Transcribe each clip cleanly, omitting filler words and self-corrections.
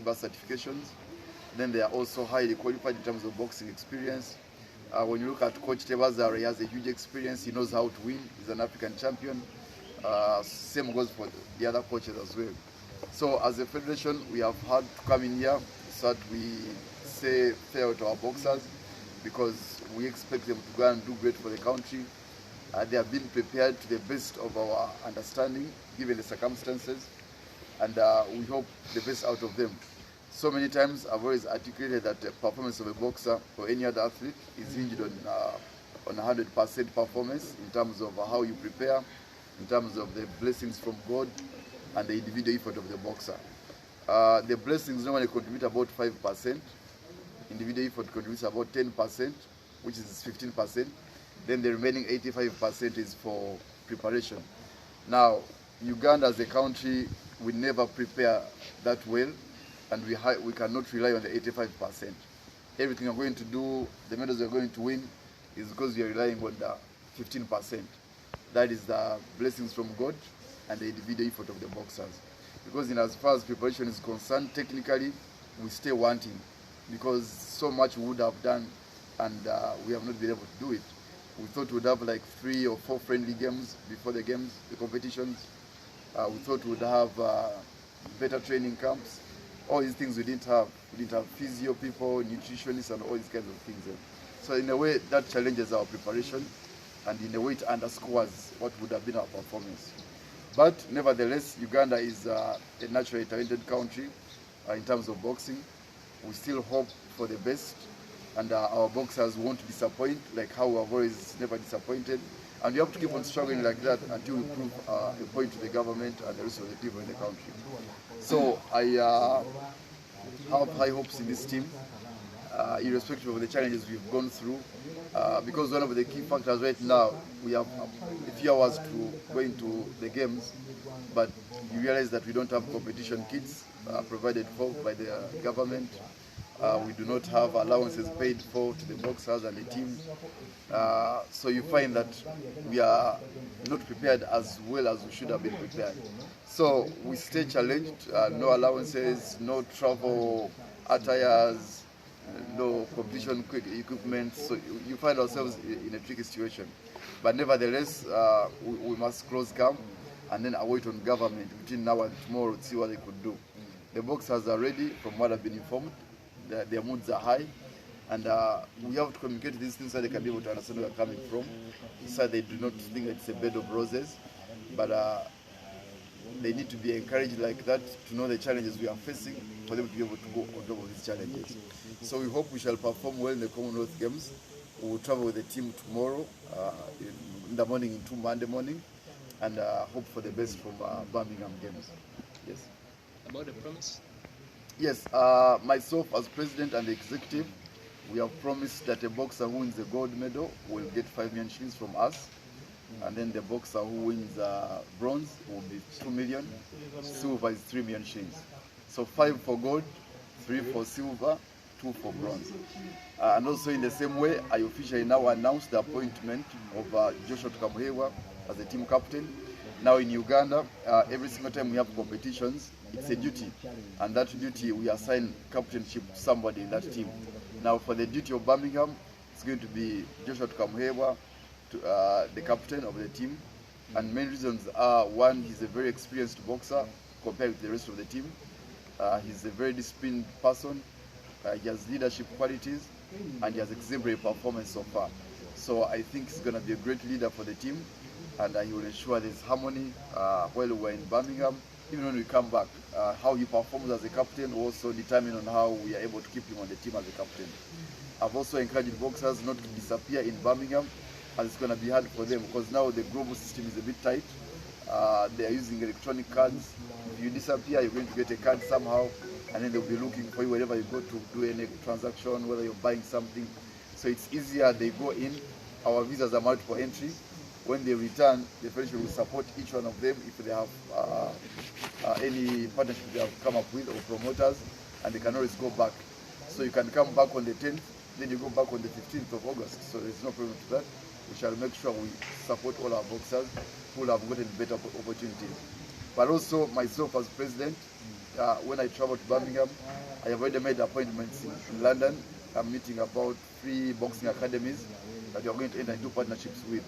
FIBA certifications. Then they are also highly qualified in terms of boxing experience. When you look at Coach Tebazare, he has a huge experience. He knows how to win. He's an African champion. Same goes for the other coaches as well. So as a federation, we have had to come in here so that we say fair to our boxers, because we expect them to go and do great for the country. They have been prepared to the best of our understanding, given the circumstances, and we hope the best out of them. So many times I've always articulated that the performance of a boxer or any other athlete is hinged on 100% performance in terms of how you prepare, in terms of the blessings from God and the individual effort of the boxer. The blessings normally contribute about 5%, individual effort contributes about 10%, which is 15%. Then the remaining 85% is for preparation. Now, Uganda as a country, we never prepare that well, and we cannot rely on the 85%. Everything we're going to do, the medals we're going to win, is because we are relying on the 15%. That is the blessings from God and the individual effort of the boxers. Because in as far as preparation is concerned, technically, we stay wanting, because so much we would have done and we have not been able to do it. We thought we'd have like 3 or 4 friendly games before the games, the competitions. We thought we'd have better training camps. All these things we didn't have. We didn't have physio people, nutritionists, and all these kinds of things. So in a way, that challenges our preparation, and in a way it underscores what would have been our performance. But nevertheless, Uganda is a naturally talented country in terms of boxing. We still hope for the best, and our boxers won't disappoint, like how we have always never disappointed. And we have to keep on struggling like that until we prove a point to the government and the rest of the people in the country. So I have high hopes in this team, irrespective of the challenges we've gone through, because one of the key factors right now, we have a few hours to go into the games, but you realize that we don't have competition kits provided for by the government. We do not have allowances paid for to the boxers and the team. So you find that we are not prepared as well as we should have been prepared. So we stay challenged, no allowances, no travel attires, no competition equipment. So you find ourselves in a tricky situation. But nevertheless, we must close camp and then await on government between now and tomorrow to see what they could do. The boxers are ready, from what I've been informed. Their moods are high, and we have to communicate these things so they can be able to understand where we're coming from, so they do not think it's a bed of roses, but they need to be encouraged like that to know the challenges we are facing for them to be able to go on top of these challenges. So we hope we shall perform well in the Commonwealth Games. We will travel with the team tomorrow in the morning, into Monday morning, and hope for the best from Birmingham Games. Yes. About the promise? Yes, myself as president and the executive, we have promised that a boxer who wins the gold medal will get 5 million shillings from us, and then the boxer who wins bronze will be 2 million, silver is 3 million shillings. So 5 for gold, 3 for silver, 2 for bronze. And also in the same way, I officially now announced the appointment of Joshua Tukamuhewa as the team captain. Now in Uganda, every single time we have competitions, it's a duty, and that duty we assign captainship to somebody in that team. Now for the duty of Birmingham, it's going to be Joshua Tukamuhewa, the captain of the team, and main reasons are: 1, he's a very experienced boxer compared with the rest of the team. He's a very disciplined person, he has leadership qualities, and he has exemplary performance so far. So I think he's going to be a great leader for the team, and he will ensure there's harmony while we're in Birmingham. Even when we come back, how he performs as a captain will also determine on how we are able to keep him on the team as a captain. I've also encouraged boxers not to disappear in Birmingham, as it's going to be hard for them, because now the global system is a bit tight. They are using electronic cards. If you disappear, you're going to get a card somehow, and then they'll be looking for you wherever you go to do any transaction, whether you're buying something. So it's easier, they go in, our visas are multiple entry. When they return, the federation will support each one of them if they have any partnership they have come up with or promoters, and they can always go back. So you can come back on the 10th, then you go back on the 15th of August. So there's no problem to that. We shall make sure we support all our boxers who have gotten better opportunities. But also myself as president, when I travel to Birmingham, I have already made appointments in London. I'm meeting about 3 boxing academies that we are going to enter into partnerships with.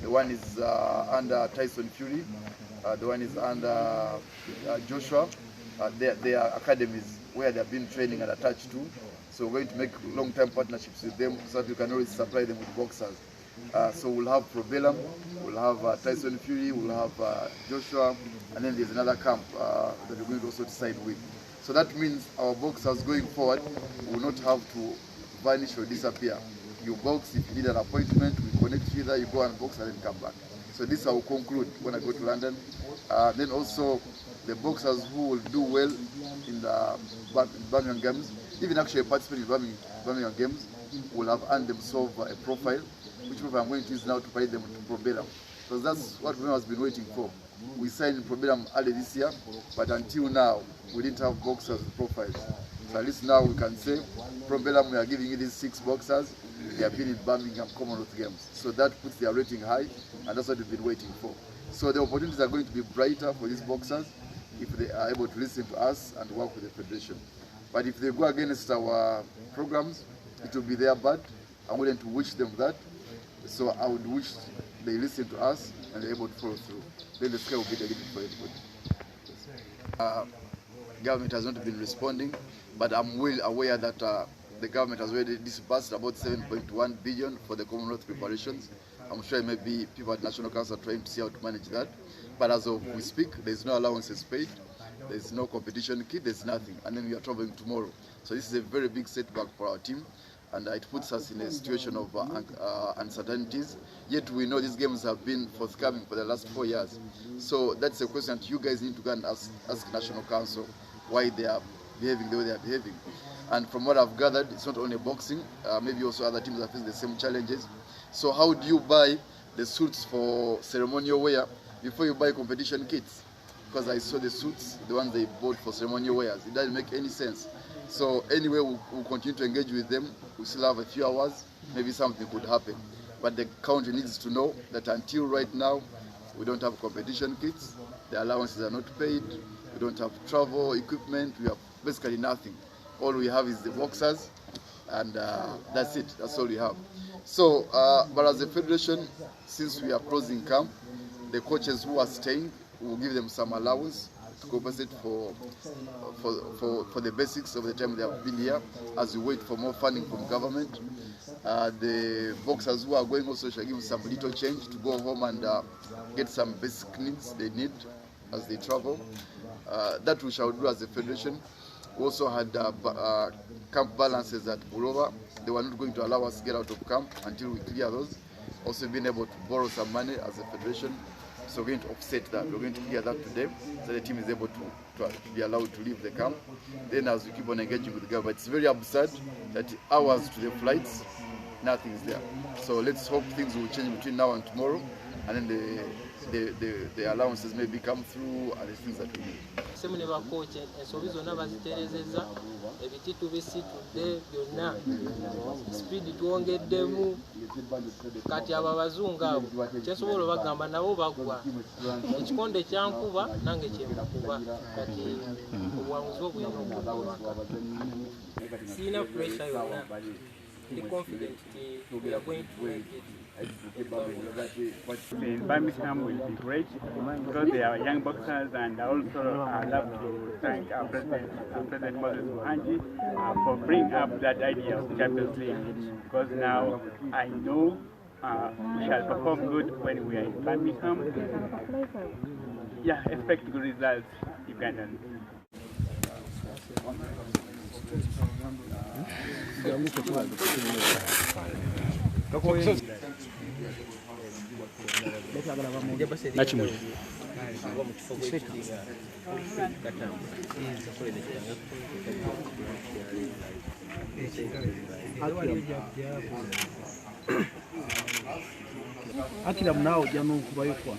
The one is under Tyson Fury, the one is under Joshua. They are academies where they have been training and attached to. So we're going to make long-term partnerships with them so that we can always supply them with boxers. So we'll have Probellum, we'll have Tyson Fury, we'll have Joshua, and then there's another camp that we're going to also decide with. So that means our boxers going forward will not have to vanish or disappear. You box, if you need an appointment, we connect together, you go and box and then come back. So this I will conclude when I go to London. Then also the boxers who will do well in the Birmingham Games, even actually participating in Birmingham Games, will have earned themselves a profile, which I'm going to use now to pay them to Probellum. Because that's what Birmingham has been waiting for. We signed Probellum early this year, but until now, we didn't have boxers with profiles. So at least now we can say, Probellum, we are giving you these 6 boxers. They have been in Birmingham Commonwealth Games. So that puts their rating high, and that's what we've been waiting for. So the opportunities are going to be brighter for these boxers if they are able to listen to us and work with the Federation. But if they go against our programs, it will be their bad. I wouldn't wish them that. So I would wish they listen to us and they're able to follow through. Then the scale will be the limit for everybody. Government has not been responding, but I'm well aware that the government has already disbursed about 7.1 billion for the Commonwealth preparations. I'm sure maybe people at National Council are trying to see how to manage that. But as of we speak, there's no allowances paid, there's no competition kit, there's nothing. And then we are traveling tomorrow. So this is a very big setback for our team. And it puts us in a situation of uncertainties. Yet we know these games have been forthcoming for the last 4 years. So that's a question that you guys need to go and ask National Council why they are behaving the way they are behaving. And from what I've gathered, it's not only boxing, maybe also other teams are facing the same challenges. So how do you buy the suits for ceremonial wear before you buy competition kits? Because I saw the suits, the ones they bought for ceremonial wears. It doesn't make any sense. So anyway, we'll continue to engage with them. We still have a few hours. Maybe something could happen. But the country needs to know that until right now, we don't have competition kits. The allowances are not paid. We don't have travel equipment. We have basically nothing. All we have is the boxers, and that's it. That's all we have. So, but as a federation, since we are closing camp, the coaches who are staying, will give them some allowance to compensate for the basics of the time they have been here, as we wait for more funding from government. The boxers who are going also shall give some little change to go home and get some basic needs they need as they travel. That we shall do as a federation. We also had camp balances at Bulova. They were not going to allow us to get out of camp until we clear those. Also being able to borrow some money as a federation. So we're going to offset that. We're going to clear that today so the team is able to be allowed to leave the camp. Then as we keep on engaging with the government, it's very absurd that hours to the flights, nothing is there. So let's hope things will change between now and tomorrow, and then the allowances maybe come through and the things that we need. Semune bakoche ensobi zonna baziterezeza ebititu bisitudde byonna speed tuongeddemu kati abo abazungu abo kyesobola bagamba nabo bagwa ekikonde kyankuba nange kyemukuba kati obwanguzi obulina okuba sina pressure yonna be confident we are going to make it. In Birmingham will be great because they are young boxers, and also I love to thank our President Moses Muhanji for bringing up that idea of Champions League, because now I know we shall perform good when we are in Birmingham. Yeah, expect good results, Ugandans. Akila mnao jamu kubayokwa.